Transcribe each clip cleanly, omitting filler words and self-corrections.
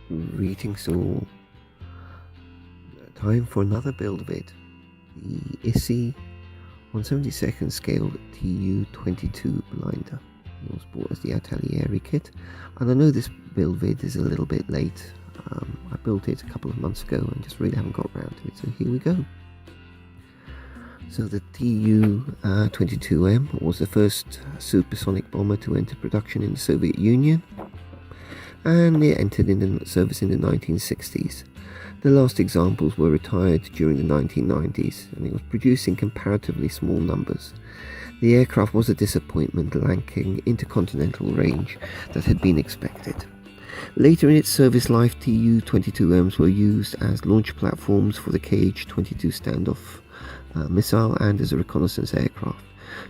Greetings all. Time for another build vid. The Esci 1/72 scale Tu22 blinder. It was bought as the Italeri kit, and I know this build vid is a little bit late. I built it a couple of months ago and just really haven't got around to it, so here we go. So the Tu-22M was the first supersonic bomber to enter production in the Soviet Union, and it entered into service in the 1960s. The last examples were retired during the 1990s, and it was produced in comparatively small numbers. The aircraft was a disappointment, lacking intercontinental range that had been expected. Later in its service life, Tu-22Ms were used as launch platforms for the KH-22 standoff missile and as a reconnaissance aircraft.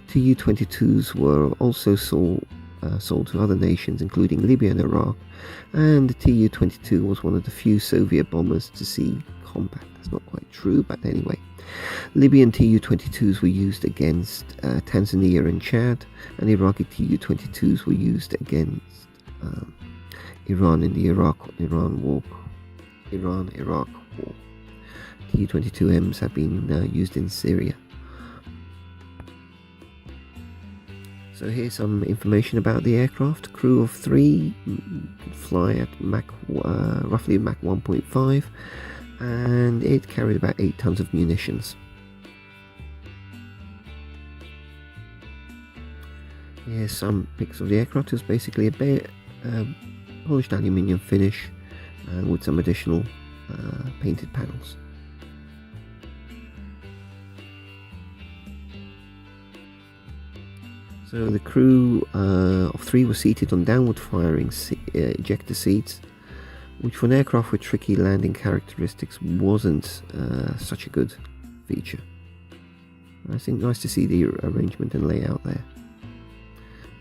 Tu-22s were also sold to other nations, including Libya and Iraq, and the Tu-22 was one of the few Soviet bombers to see combat. That's not quite true, but anyway. Libyan Tu-22s were used against Tanzania and Chad, and Iraqi Tu-22s were used against Iran in the Iran-Iraq war. Tu-22Ms have been used in Syria. So here's some information about the aircraft. Crew of 3 could fly at roughly Mach 1.5, and it carried about 8 tons of munitions. Here's some pics of the aircraft. It's basically a polished aluminium finish with some additional painted panels. So the crew of 3 were seated on downward firing ejector seats, which for an aircraft with tricky landing characteristics wasn't such a good feature. I think nice to see the arrangement and layout there.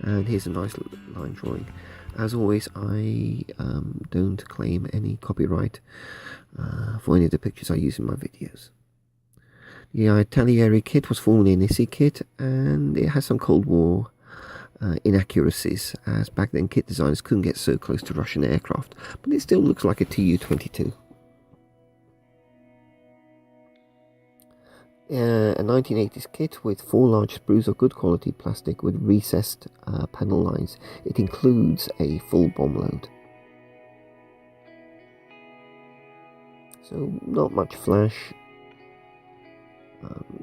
And here's a nice line drawing. As always, I don't claim any copyright for any of the pictures I use in my videos. The Italeri kit was formerly an Esci kit, and it has some Cold War inaccuracies, as back then kit designers couldn't get so close to Russian aircraft, but it still looks like a Tu-22. A 1980s kit with 4 large sprues of good quality plastic with recessed panel lines. It includes a full bomb load. So not much flash.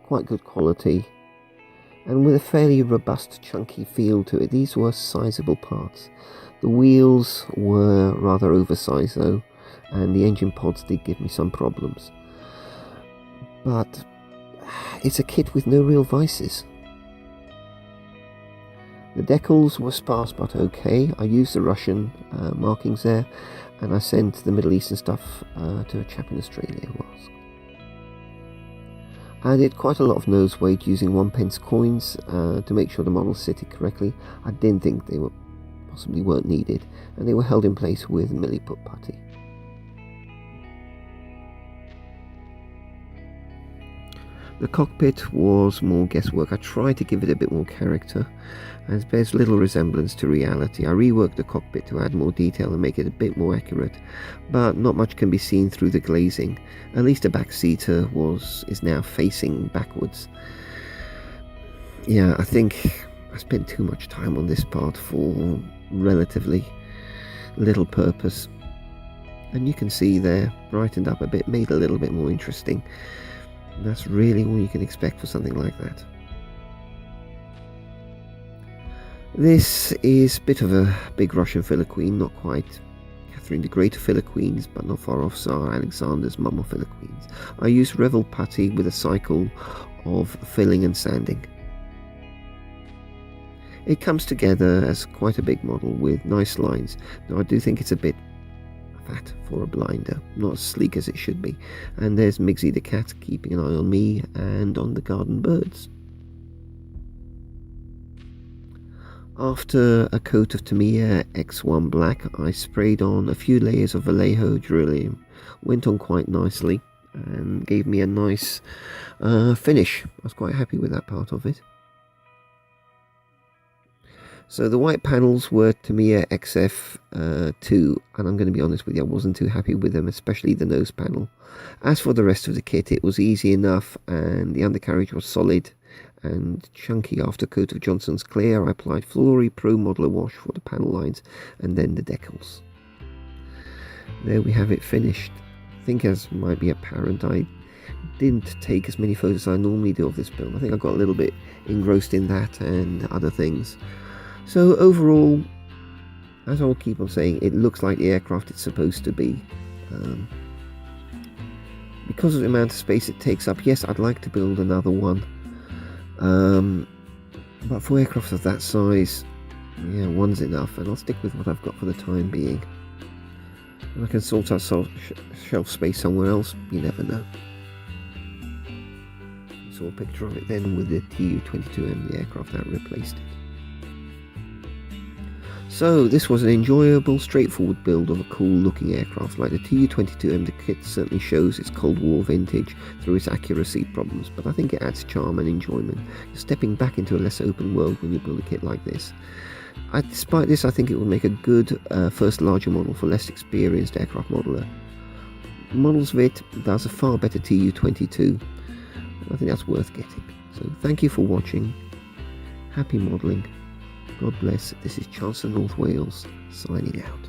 Quite good quality, and with a fairly robust, chunky feel to it. These were sizable parts. The wheels were rather oversized though, and the engine pods did give me some problems. But it's a kit with no real vices. The decals were sparse but okay. I used the Russian markings there, and I sent the Middle Eastern stuff to a chap in Australia who asked. I did quite a lot of nose weight using 1p coins to make sure the model fitted correctly. I didn't think they weren't needed, and they were held in place with milliput putty. The cockpit was more guesswork. I tried to give it a bit more character, as bears little resemblance to reality. I reworked the cockpit to add more detail and make it a bit more accurate, but not much can be seen through the glazing. At least the backseater is now facing backwards. Yeah, I think I spent too much time on this part for relatively little purpose. And you can see there, brightened up a bit, made a little bit more interesting. And that's really all you can expect for something like that. This is a bit of a big Russian filler queen, not quite Catherine the Great filler queens, but not far off Tsar Alexander's mum of filler queens. I used Revel putty with a cycle of filling and sanding. It comes together as quite a big model with nice lines. Now I do think it's a bit fat for a blinder, not as sleek as it should be. And there's Migsy the cat keeping an eye on me and on the garden birds. After a coat of Tamiya X1 black, I sprayed on a few layers of Vallejo Durium. Went on quite nicely and gave me a nice finish. I was quite happy with that part of it. So the white panels were Tamiya XF2, and I'm going to be honest with you, I wasn't too happy with them, especially the nose panel. As for the rest of the kit, it was easy enough, and the undercarriage was solid and chunky. After coat of Johnson's Clear, I applied Flory Pro Modeler Wash for the panel lines and then the decals. There we have it finished. I think, as might be apparent, I didn't take as many photos as I normally do of this build. I think I got a little bit engrossed in that and other things. So overall, as I'll keep on saying, it looks like the aircraft it's supposed to be. Because of the amount of space it takes up, yes, I'd like to build another one. But for aircraft of that size, yeah, one's enough, and I'll stick with what I've got for the time being. And I can sort out shelf space somewhere else, you never know. Saw a picture of it then with the Tu-22M, the aircraft that replaced it. So this was an enjoyable, straightforward build of a cool looking aircraft. Like the Tu-22M, the kit certainly shows its Cold War vintage through its accuracy problems, but I think it adds charm and enjoyment. You're stepping back into a less open world when you build a kit like this. Despite this, I think it will make a good first larger model for less experienced aircraft modeler. Models of it does a far better Tu-22. I think that's worth getting. So thank you for watching. Happy modelling. God bless. This is Chancellor North Wales signing out.